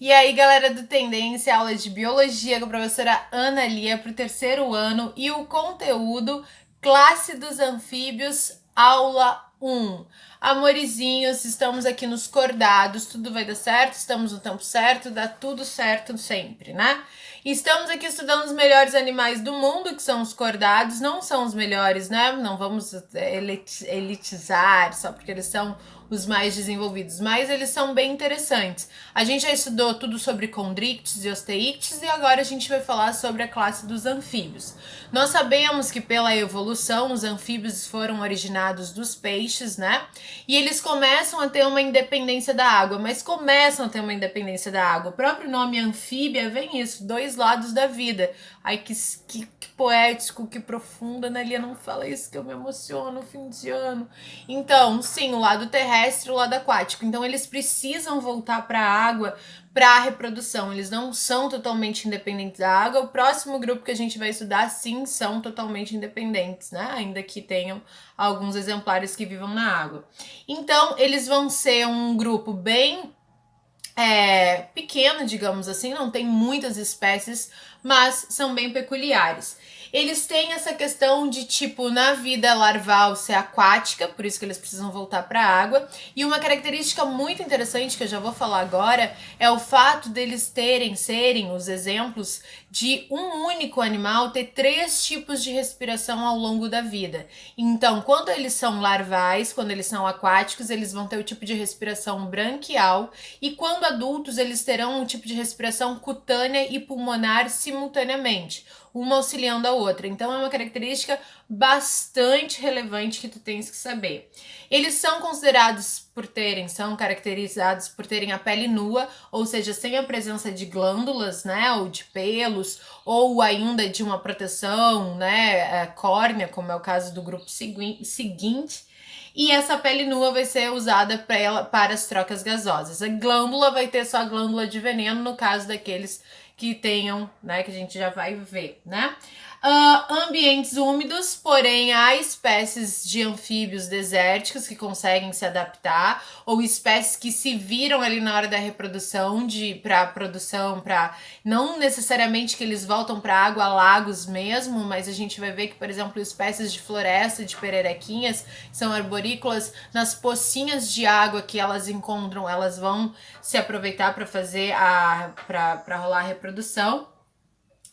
E aí, galera do Tendência, aula de Biologia com a professora Ana Lia para o terceiro ano e o conteúdo Classe dos Anfíbios, aula 1. Amorizinhos, estamos aqui nos cordados, tudo vai dar certo, estamos no tempo certo, dá tudo certo sempre, né? Estamos aqui estudando os melhores animais do mundo, que são os cordados, não são os melhores, né? Não vamos elitizar só porque eles são os mais desenvolvidos, mas eles são bem interessantes. A gente já estudou tudo sobre condrictes e osteíctes e agora a gente vai falar sobre a classe dos anfíbios. Nós sabemos que pela evolução os anfíbios foram originados dos peixes, né? E eles começam a ter uma independência da água, mas começam a ter uma independência da água. O próprio nome anfíbia vem isso, dois lados da vida. Ai, que poético, que profundo, Ana Lia, não fala isso que eu me emociono no fim de ano. Então, sim, o lado terrestre e o lado aquático. Então, eles precisam voltar para a água para a reprodução. Eles não são totalmente independentes da água. O próximo grupo que a gente vai estudar, sim, são totalmente independentes, né? Ainda que tenham alguns exemplares que vivam na água. Então, eles vão ser um grupo bem pequeno, digamos assim, não tem muitas espécies, mas são bem peculiares. Eles têm essa questão de, tipo, na vida larval ser aquática, por isso que eles precisam voltar para a água. E uma característica muito interessante, que eu já vou falar agora, é o fato deles serem os exemplos de um único animal ter 3 tipos de respiração ao longo da vida. Então, quando eles são larvais, quando eles são aquáticos, eles vão ter o tipo de respiração branquial, e quando adultos, eles terão um tipo de respiração cutânea e pulmonar simultaneamente, uma auxiliando a outra. Então é uma característica bastante relevante que tu tens que saber. Eles são caracterizados por terem a pele nua, ou seja, sem a presença de glândulas, né, ou de pelos, ou ainda de uma proteção, né, córnea, como é o caso do grupo seguinte. E essa pele nua vai ser usada para as trocas gasosas. A glândula vai ter só a glândula de veneno, no caso daqueles que tenham, né, que a gente já vai ver, né? Ambientes úmidos, porém há espécies de anfíbios desérticos que conseguem se adaptar, ou espécies que se viram ali na hora da reprodução para não necessariamente que eles voltam para água, lagos mesmo, mas a gente vai ver que, por exemplo, espécies de floresta, de pererequinhas, são arborícolas, nas pocinhas de água que elas encontram, elas vão se aproveitar para fazer para rolar a reprodução.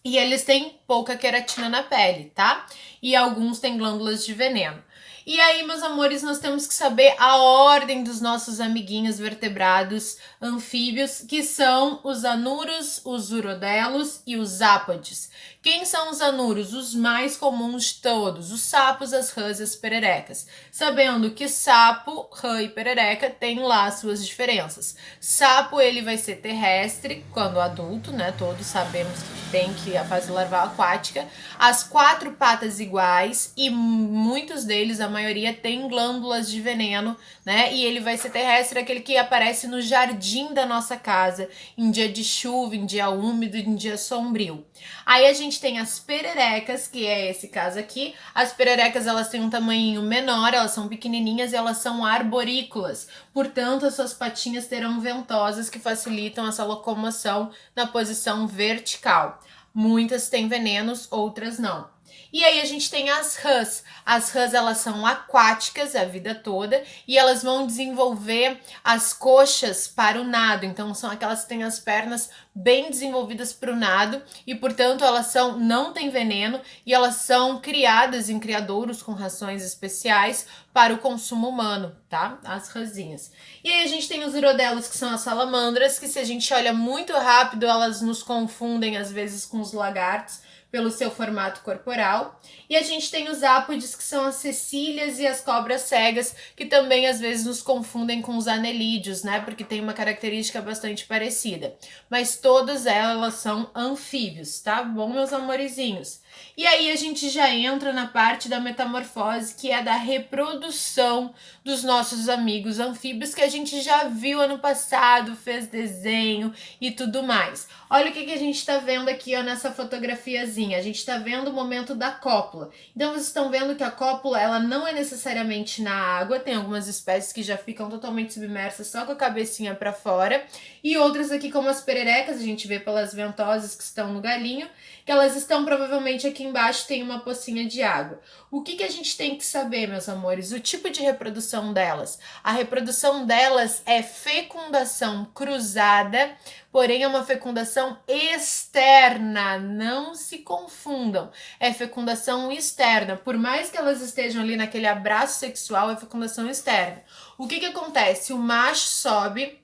E eles têm pouca queratina na pele, tá? E alguns têm glândulas de veneno. E aí, meus amores, nós temos que saber a ordem dos nossos amiguinhos vertebrados anfíbios, que são os anuros, os urodelos e os ápodes. Quem são os anuros? Os mais comuns de todos, os sapos, as rãs e as pererecas. Sabendo que sapo, rã e perereca têm lá suas diferenças. Sapo, ele vai ser terrestre quando adulto, né? Todos sabemos que tem que a fase larval aquática. As 4 patas iguais e muitos deles, a maioria, tem glândulas de veneno, né? E ele vai ser terrestre, aquele que aparece no jardim da nossa casa, em dia de chuva, em dia úmido, em dia sombrio. Aí a gente tem as pererecas, que é esse caso aqui. As pererecas, elas têm um tamanho menor, elas são pequenininhas e elas são arborícolas. Portanto, as suas patinhas terão ventosas que facilitam essa locomoção na posição vertical. Muitas têm venenos, outras não. E aí a gente tem as rãs. As rãs, elas são aquáticas a vida toda e elas vão desenvolver as coxas para o nado. Então são aquelas que têm as pernas bem desenvolvidas para o nado e, portanto, elas não têm veneno e elas são criadas em criadouros com rações especiais para o consumo humano, tá? As rãzinhas. E aí a gente tem os urodelos, que são as salamandras, que se a gente olha muito rápido, elas nos confundem às vezes com os lagartos, pelo seu formato corporal. E a gente tem os ápodes, que são as cecílias e as cobras cegas, que também às vezes nos confundem com os anelídeos, né? Porque tem uma característica bastante parecida. Mas todas elas são anfíbios, tá bom, meus amorizinhos? E aí a gente já entra na parte da metamorfose, que é da reprodução dos nossos amigos anfíbios, que a gente já viu ano passado, fez desenho e tudo mais. Olha o que a gente está vendo aqui, ó, nessa fotografiazinha. A gente está vendo o momento da cópula. Então vocês estão vendo que a cópula ela não é necessariamente na água, tem algumas espécies que já ficam totalmente submersas só com a cabecinha para fora, e outras aqui como as pererecas, a gente vê pelas ventosas que estão no galinho, que elas estão provavelmente aqui embaixo, tem uma pocinha de água. O que a gente tem que saber, meus amores? O tipo de reprodução delas. A reprodução delas é fecundação cruzada, porém é uma fecundação externa, não se confundam. É fecundação externa. Por mais que elas estejam ali naquele abraço sexual, é fecundação externa. O que acontece? O macho sobe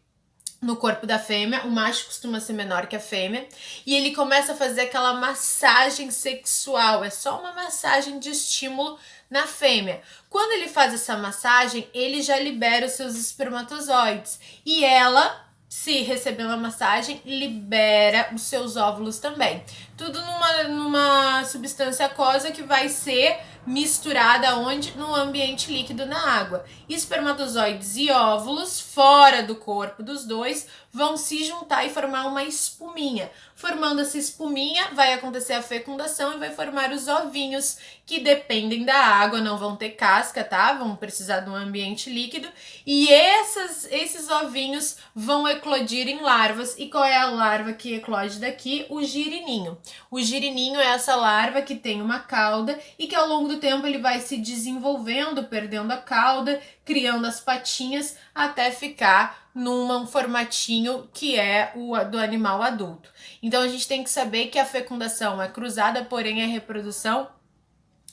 no corpo da fêmea, o macho costuma ser menor que a fêmea, e ele começa a fazer aquela massagem sexual, é só uma massagem de estímulo na fêmea. Quando ele faz essa massagem, ele já libera os seus espermatozoides, e ela, se receber uma massagem, libera os seus óvulos também. Tudo numa substância aquosa que vai ser misturada onde? No ambiente líquido na água. Espermatozoides e óvulos fora do corpo dos dois vão se juntar e formar uma espuminha. Formando essa espuminha, vai acontecer a fecundação e vai formar os ovinhos, que dependem da água, não vão ter casca, tá? Vão precisar de um ambiente líquido. E esses ovinhos vão eclodir em larvas. E qual é a larva que eclode daqui? O girininho. O girininho é essa larva que tem uma cauda e que ao longo do tempo ele vai se desenvolvendo, perdendo a cauda, criando as patinhas até ficar num formatinho que é o do animal adulto. Então a gente tem que saber que a fecundação é cruzada, porém a reprodução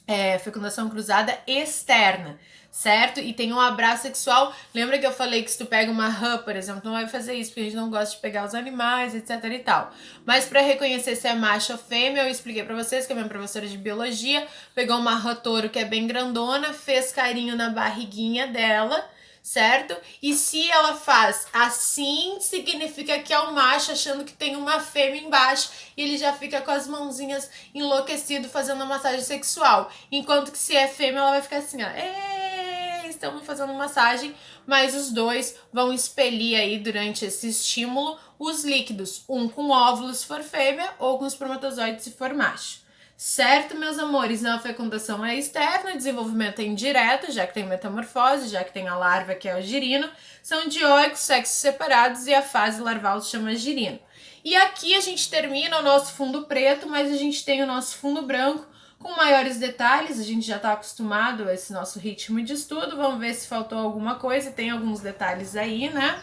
é fecundação cruzada externa, certo? E tem um abraço sexual. Lembra que eu falei que se tu pega uma rã, por exemplo, não vai fazer isso, porque a gente não gosta de pegar os animais, etc e tal. Mas para reconhecer se é macho ou fêmea, eu expliquei para vocês que a minha professora de biologia pegou uma rã touro que é bem grandona, fez carinho na barriguinha dela, certo? E se ela faz assim, significa que é o macho achando que tem uma fêmea embaixo e ele já fica com as mãozinhas enlouquecido fazendo a massagem sexual. Enquanto que se é fêmea, ela vai ficar assim, ó, estamos fazendo massagem, mas os dois vão expelir aí durante esse estímulo os líquidos, um com óvulos se for fêmea ou com espermatozoides se for macho. Certo, meus amores? Não, a fecundação é externa, o desenvolvimento é indireto, já que tem metamorfose, já que tem a larva, que é o girino. São dioicos, sexos separados, e a fase larval se chama girino. E aqui a gente termina o nosso fundo preto, mas a gente tem o nosso fundo branco com maiores detalhes. A gente já está acostumado a esse nosso ritmo de estudo. Vamos ver se faltou alguma coisa. Tem alguns detalhes aí, né?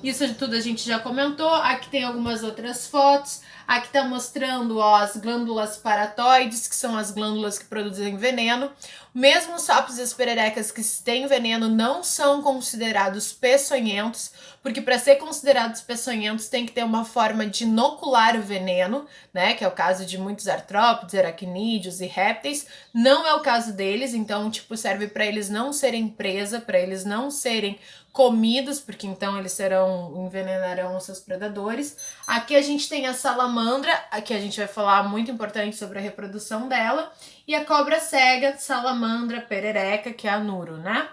Isso de tudo a gente já comentou. Aqui tem algumas outras fotos. Aqui está mostrando, ó, as glândulas paratoides, que são as glândulas que produzem veneno. Mesmo os sapos e as pererecas que têm veneno não são considerados peçonhentos, porque para ser considerados peçonhentos tem que ter uma forma de inocular o veneno, né? Que é o caso de muitos artrópodes, aracnídeos e répteis. Não é o caso deles, então, tipo, serve para eles não serem presa, para eles não serem comidos, porque então eles envenenarão os seus predadores. Aqui a gente tem a salamandra, aqui a gente vai falar muito importante sobre a reprodução dela, e a cobra cega, salamandra, perereca, que é a nuro, né?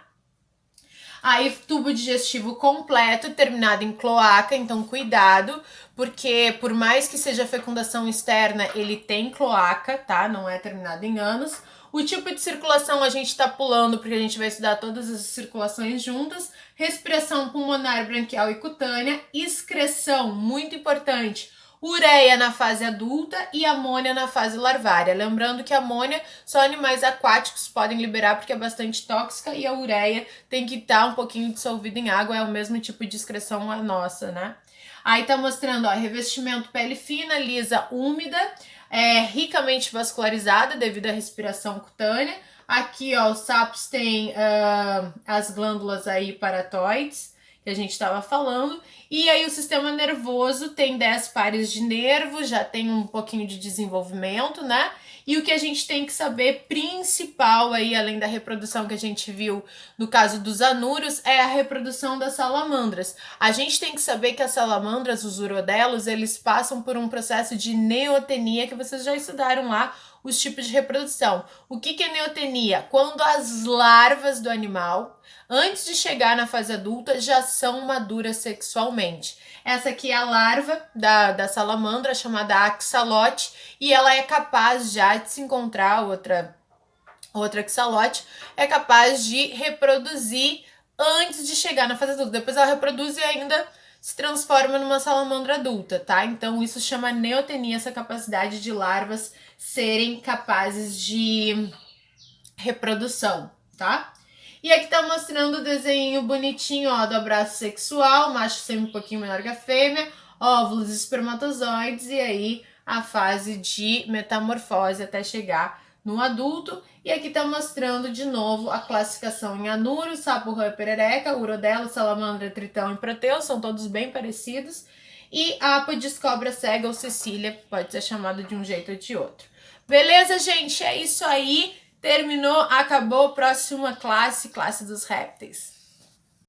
Aí, tubo digestivo completo, terminado em cloaca, então cuidado, porque por mais que seja fecundação externa, ele tem cloaca, tá? Não é terminado em ânus. O tipo de circulação a gente tá pulando, porque a gente vai estudar todas as circulações juntas. Respiração pulmonar, branquial e cutânea. Excreção, muito importante. Ureia na fase adulta e amônia na fase larvária. Lembrando que a amônia só animais aquáticos podem liberar porque é bastante tóxica, e a ureia tem que estar um pouquinho dissolvida em água, é o mesmo tipo de excreção a nossa, né? Aí tá mostrando, ó, revestimento pele fina, lisa, úmida, ricamente vascularizada devido à respiração cutânea. Aqui, ó, os sapos têm as glândulas aí paratoides, que a gente estava falando, e aí o sistema nervoso tem 10 pares de nervos, já tem um pouquinho de desenvolvimento, né? E o que a gente tem que saber principal aí, além da reprodução que a gente viu no caso dos anúrios, é a reprodução das salamandras. A gente tem que saber que as salamandras, os urodelos, eles passam por um processo de neotenia, que vocês já estudaram lá, os tipos de reprodução. O que é neotenia? Quando as larvas do animal, antes de chegar na fase adulta, já são maduras sexualmente. Essa aqui é a larva da salamandra, chamada axolote, e ela é capaz já de se encontrar outra axolote, é capaz de reproduzir antes de chegar na fase adulta. Depois ela reproduz e ainda se transforma numa salamandra adulta, tá? Então isso chama neotenia, essa capacidade de larvas serem capazes de reprodução, tá? E aqui tá mostrando o desenho bonitinho, ó, do abraço sexual, macho sempre um pouquinho menor que a fêmea, óvulos, espermatozoides e aí a fase de metamorfose até chegar no adulto. E aqui tá mostrando de novo a classificação em anuro, sapo, rã, perereca, urodelo, salamandra, tritão e proteus, são todos bem parecidos. E ápodes, cobra cega ou cecília, pode ser chamado de um jeito ou de outro. Beleza, gente? É isso aí. Terminou, acabou. Próxima classe, classe dos répteis.